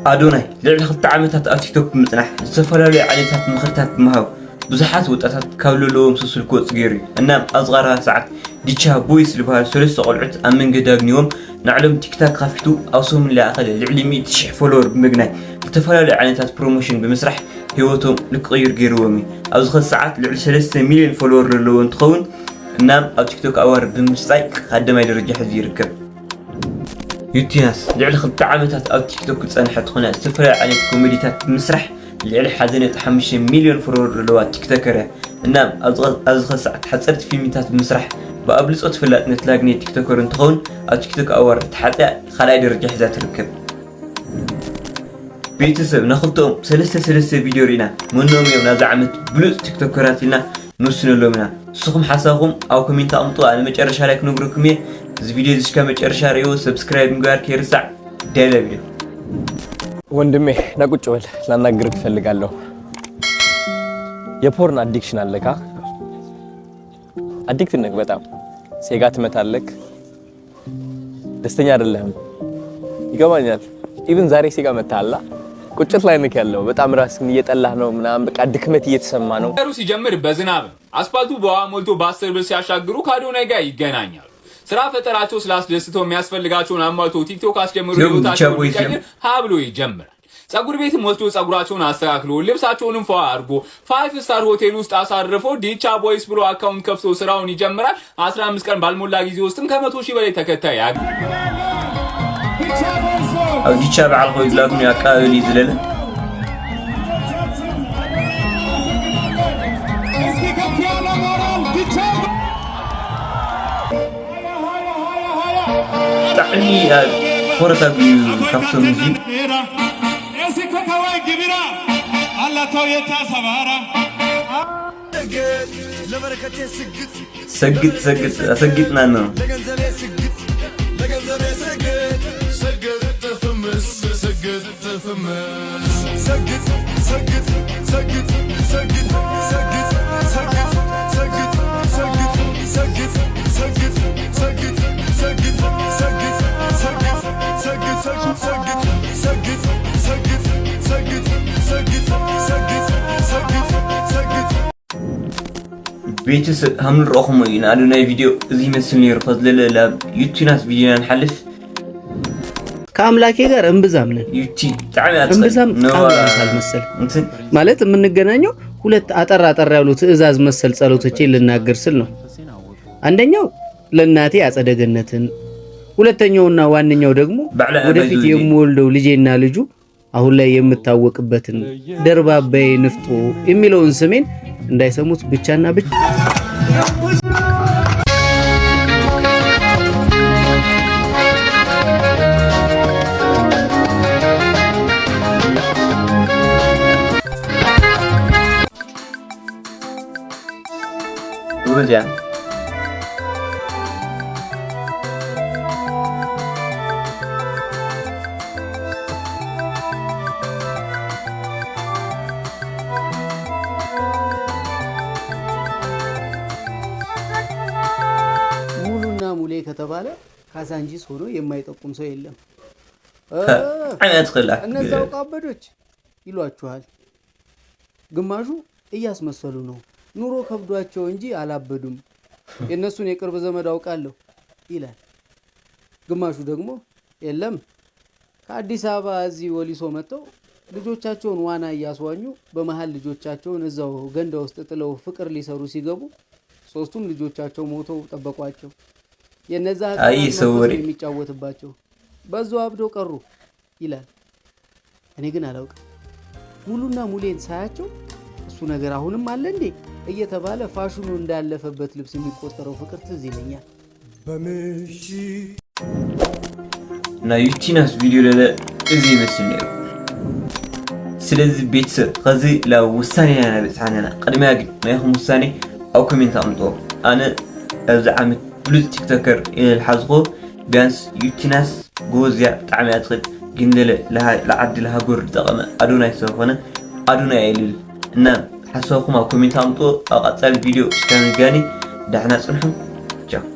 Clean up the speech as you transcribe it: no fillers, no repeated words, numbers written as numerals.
أدوناي لعل خط عمتات أو تيك توك متنح سفرالي عليتات مخرتات مهاو بزحات وطاتات كاولولو مسلسل كوت غيري انام اصغرها ساعات ديتشا بويس لبها ثلاث قلعت امن قداغنيوم نعلم تيك توك خافتو اوسوم لا اخل لعلمي تشح فولور بمغناي تفرالي عليتات بروموشن بمسرح هيوتهم لقير غيرومي ازخ ساعات لعل 3 مليون فولور لو انتخون انام او تيك توك اور بمساي خدمه درجه حزي يركب يوتيناس لعل خط عمتات او تيك توك تصنحت خنا سفر على كوميديات مسرح لعل حزنة 5 مليون فرور لوا تيك توكر انام ازغ ساعات حصرت فيلميتات بمسرح بابلصوت فلات نتلاقني تيك توكر انتخون او تيك توك اور تحدى خلاي درجه حزا تركب بيتسب ناخذتهم ثلاثه فيديو رينا منهم يوم نازعمت بلوز تيك توكراتنا نوسنلومنا سخم حساكم او كومنت امطوا على مጨረሻ ላይ نغركم እዚ ቪዲዮ እዚ ከመጨረሻ ሪዮ ሰብስክራይብ ጋር ከርሳዕ ዳይለ ቪዲዮ ወንድሜ ናቁጭ በል ላናግርህ ፈልጋለሁ። የፖርን አዲክሽን አለካ? አዲክት ነህ በጣም ሴጋ ትመታለህ፣ ደስተኛ አይደለህም። ይገባኛል። ኢቭን ዛሬ ሴጋ መታላ ቁጭት ላይ ነክ ያለው በጣም ራስህን እየጠላህ ነው ምናምን በቃ ድክመት እየተሰማ ነው። ሩ ሲጀምር በዝናብ አስፋልቱ በውሃ ሞልቶ በ10 ብር ሲያሻግሩ ከአዶናይ ጋር ይገናኛል። ስራ ፈጠራቸው ስላስደስተው የሚያስፈልጋቸውን አሟልቶ ቲክቶክ አስጀምሮ ይወጣቸው ይቀር ሃብሎ ይጀምራል። ጸጉር ቤትም ወስዶ ጸጉራቸውን አስተካክሎ ልብሳቸውንም ፏ አድርጎ 5 ስታር ሆቴል ውስጥ አሳርፎ ዲቻ ቦይስ ብሎ አካውንት ከፍቶ ስራውን ይጀምራል። 15 ቀን ባልሞላ ጊዜ ውስጥም ከ100,000 በላይ ተከታይ ያገኛል። አው ዲቻ በዓል ቆይ ላኩም ያቃል ይዝለለ تعني فرصة بكفصل مزيد سجدنا انه بيتس هم نروحهم وين أدوناي فيديو زي مثل يرفض للا يوتيوب فيديو نحلف كاملاكي غير انبزام ነን ዩቲ تعالى እንብዛም ቃል መሰል ማለት የምንገናኘው ሁለት አጠር ያሉ ትዕዛዝ መሰል ጸሎቶችን ልናገር ስል ነው። አንደኛው ለእናቴ አጸደገነትን፣ ሁለተኛውና ዋንኛው ደግሞ ወደፊት የምወልደው ልጄና ልጁ አሁን ላይ የምታወቅበትን ደርባባዬ ንፍጦ የሚለውን ስሜን እንዳይሰሙት ብቻና ብቻ ወዲያ ሙሌ ከተባለ ካሳንጂስ ሆኖ የማይጠቁም ሰው የለም። እነዛው ቃበዶች ይሏችኋል። ግማሹ እያስመሰሉ ነው፣ ኑሮ ከብዷቸው እንጂ አላበዱም፣ የነሱን የቅርብ ዘመድ አውቃለሁ ይላል። ግማሹ ደግሞ የለም ከአዲስ አበባ እዚህ ወሊሶ መጥተው ልጆቻቸውን ዋና እያስዋኙ በመሃል ልጆቻቸውን እዛው ገንዳ ውስጥ ጥለው ፍቅር ሊሰሩ ሲገቡ ሶስቱም ልጆቻቸው ሞተው ጠበቋቸው። የነዛ ሰውሪ የሚጫወትባቸው በዛው አብደው ቀሩ ይላል። እኔ ግን አላውቅም። ሙሉና ሙሌን ሳያቸው እሱ ነገር አሁንም አለ እንዴ እየተባለ ፋሽኑ እንዳለፈበት ልብስ የሚቆጠረው ፍቅር ትዝ ይለኛል። በምሺ እና ዩቲናስ ቪዲዮ ለለ እዚህ መስል ነው። ስለዚህ ቤተሰብ ከዚህ ለውሳኔ ያናበጽሐና ቀድሚያ ግን ማይኹም ውሳኔ አው ኮሜንት አምጦ አነ ኣብዚ ዓመት بلوز تيك توكر إلى الحزقو بيانس يوتيناس جوزيا تعمي أدخل جندلة لها لعد لها جور دقمة أدوناي سوفنا أدوناي إلل إنما حسوكم أو كومنت أمطو أو قطع الفيديو إشكال جاني دعنا سنحم